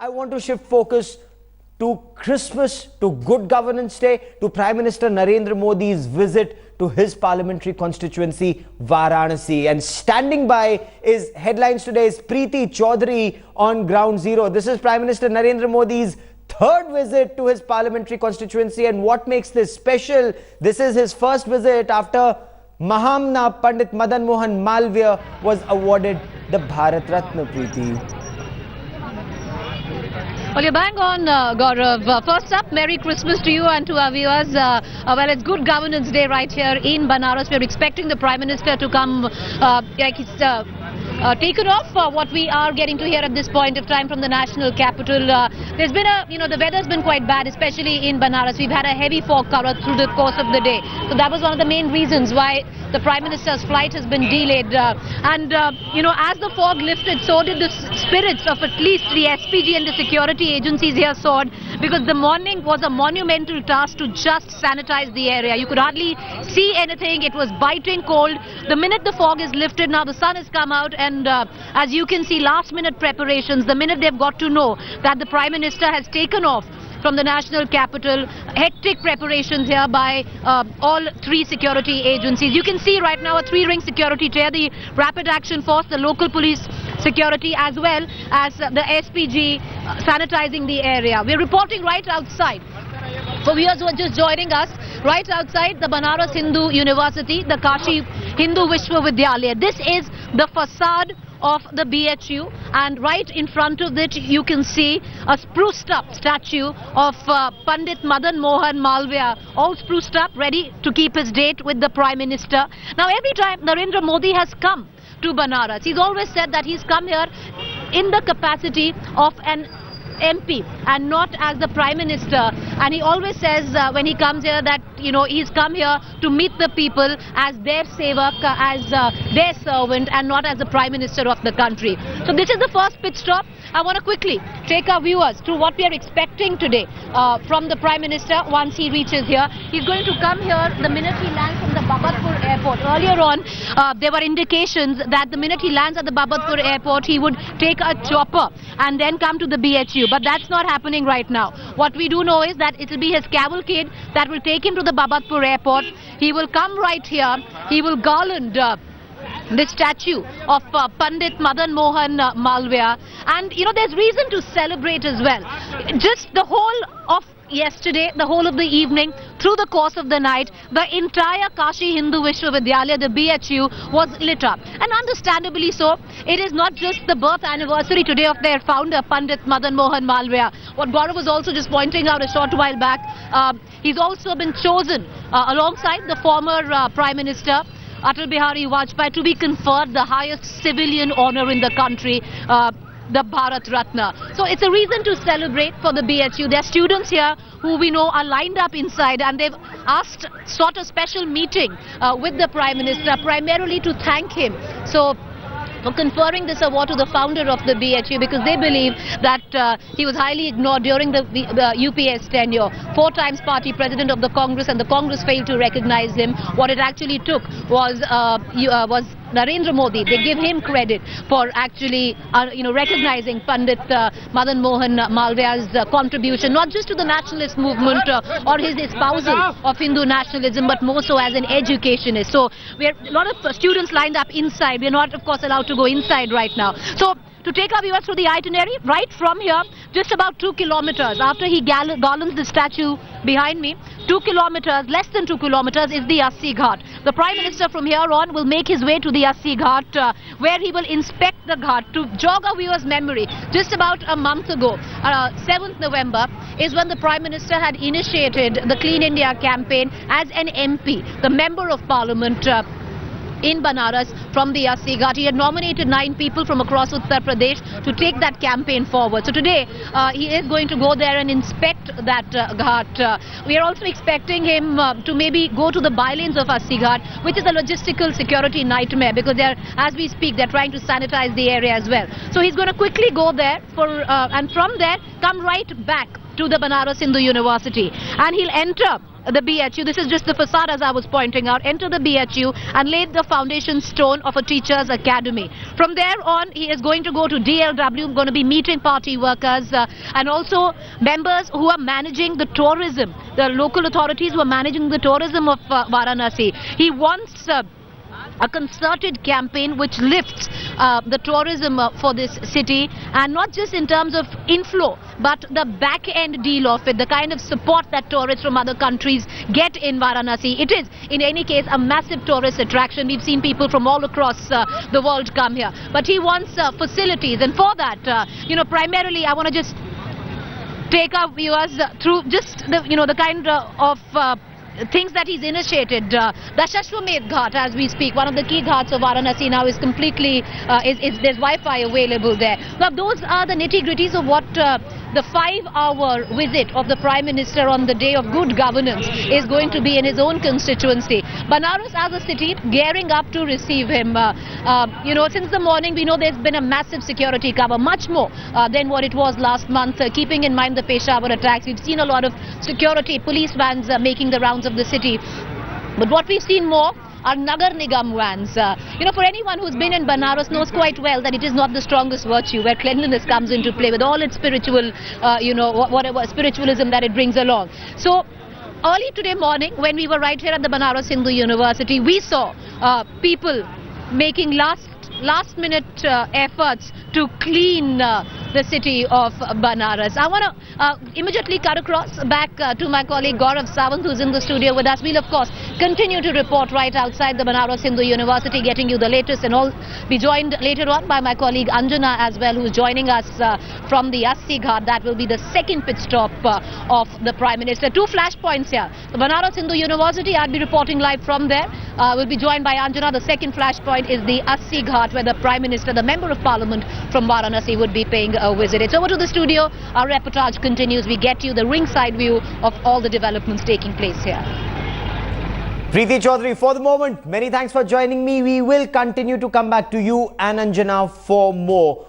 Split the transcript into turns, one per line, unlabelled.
I want to shift focus to Christmas, to Good Governance Day, to Prime Minister Narendra Modi's visit to his parliamentary constituency, Varanasi. And standing by is Headlines Today's Preeti Chaudhary on Ground Zero. This is Prime Minister Narendra Modi's third visit to his parliamentary constituency. And what makes this special? This is his first visit after Mahamna Pandit Madan Mohan Malviya was awarded the Bharat Ratna. Preeti.
Well, you're bang on, Gaurav. First up, Merry Christmas to you and to our viewers. Well, it's Good Governance Day right here in Banaras. We're expecting the Prime Minister to come, like he's taken off. What we are getting to hear at this point of time from the national capital. There's been the weather's been quite bad, especially in Banaras. We've had a heavy fog cover through the course of the day. So that was one of the main reasons why the Prime Minister's flight has been delayed. As the fog lifted, so did the spirits of at least the SPG and the security agencies here soared, because the morning was a monumental task to just sanitize the area. You could hardly see anything. It was biting cold. The minute the fog is lifted, now the sun has come out, and as you can see, last minute preparations, the minute they've got to know that the Prime Minister has taken off from the national capital, hectic preparations here by all three security agencies. You can see right now a three-ring security tier, the Rapid Action Force, the local police security, as well as the SPG sanitizing the area. We're reporting right outside. For viewers who are just joining us, right outside the Banaras Hindu University, the Kashi Hindu Vishwavidyalaya. This is the facade of the BHU, and right in front of it you can see a spruced up statue of Pandit Madan Mohan Malviya, all spruced up, ready to keep his date with the Prime Minister. Now, every time Narendra Modi has come to Banaras, he's always said that he's come here in the capacity of an MP and not as the Prime Minister, and he always says when he comes here that he's come here to meet the people as their sevak, as their servant, and not as the Prime Minister of the country. So this is the first pit stop. I want to quickly take our viewers to what we are expecting today from the Prime Minister once he reaches here. He's going to come here the minute he lands from the Babatpur airport. Earlier on, there were indications that the minute he lands at the Babatpur airport, he would take a chopper and then come to the BHU. But that's not happening right now. What we do know is that it will be his cavalcade that will take him to the Babatpur airport. He will come right here. He will garland the statue of Pandit Madan Mohan Malviya, and there's reason to celebrate as well. Just the whole of yesterday, the whole of the evening, through the course of the night, the entire Kashi Hindu Vishwavidyalaya, the BHU, was lit up, and understandably so. It is not just the birth anniversary today of their founder, Pandit Madan Mohan Malviya. What Gaurav was also just pointing out a short while back, he's also been chosen alongside the former Prime Minister Atal Bihari Vajpayee to be conferred the highest civilian honor in the country, the Bharat Ratna. So it's a reason to celebrate for the BHU. There are students here who we know are lined up inside, and they've sought a special meeting with the Prime Minister, primarily to thank him for conferring this award to the founder of the BHU, because they believe that he was highly ignored during the UPS tenure. 4 times party president of the Congress, and the Congress failed to recognize him. What it actually took was Narendra Modi. They give him credit for actually recognizing Pandit Madan Mohan Malviya's contribution, not just to the nationalist movement or his espousal of Hindu nationalism, but more so as an educationist. So we have a lot of students lined up inside. We're not, of course, allowed to go inside right now. So to take our viewers through the itinerary, right from here, just about 2 kilometers after he garlands the statue behind me, 2 kilometers, less than 2 kilometers, is the Assi Ghat. The Prime Minister from here on will make his way to the Assi Ghat, where he will inspect the Ghat. To jog our viewers' memory, just about a month ago, 7th November, is when the Prime Minister had initiated the Clean India campaign as an MP, the Member of Parliament, in Banaras from the Assi Ghat. He had nominated 9 people from across Uttar Pradesh to take that campaign forward. So today he is going to go there and inspect that Ghat. We are also expecting him to maybe go to the bylanes of Assi Ghat, which is a logistical security nightmare, because as we speak, they're trying to sanitize the area as well. So he's going to quickly go there and from there come right back to the Banaras Hindu University, and he'll enter the BHU. This is just the facade as I was pointing out. Enter the BHU and laid the foundation stone of a teacher's academy. From there on, he is going to go to DLW, going to be meeting party workers and also members who are managing the tourism, the local authorities who are managing the tourism of Varanasi. He wants a concerted campaign which lifts the tourism for this city, and not just in terms of inflow but the back end deal of it, the kind of support that tourists from other countries get in Varanasi. It is in any case a massive tourist attraction. We've seen people from all across the world come here, but he wants facilities, and for that primarily I want to just take our viewers through just the kind of things that he's initiated. The Shashwamedh Ghat, as we speak, one of the key ghats of Varanasi now, is completely, there's Wi-Fi available there. Now, those are the nitty-gritties of what the 5-hour visit of the Prime Minister on the day of good governance is going to be in his own constituency. Banaras as a city gearing up to receive him. Since the morning we know there's been a massive security cover, much more than what it was last month, keeping in mind the Peshawar attacks. We've seen a lot of security, police vans making the rounds of the city. But what we've seen more are Nagar Nigam vans. For anyone who's been in Banaras knows quite well that it is not the strongest virtue where cleanliness comes into play with all its spiritual, whatever spiritualism that it brings along. So early today morning, when we were right here at the Banaras Hindu University, we saw people making last minute efforts to clean the city of Banaras. I want to immediately cut across back to my colleague Gaurav Sawant, who's in the studio with us. We'll of course continue to report right outside the Banaras Hindu University, getting you the latest, and all be joined later on by my colleague Anjana as well, who's joining us from the Assi Ghat. That will be the second pit stop of the Prime Minister. 2 flashpoints here. The Banaras Hindu University, I'll be reporting live from there. We'll be joined by Anjana. The second flashpoint is the Assi Ghat, where the Prime Minister, the Member of Parliament from Varanasi, would be paying a visit. It's over to the studio. Our reportage continues. We get you the ringside view of all the developments taking place here.
Preeti Chaudhary, for the moment, many thanks for joining me. We will continue to come back to you and Anjana for more.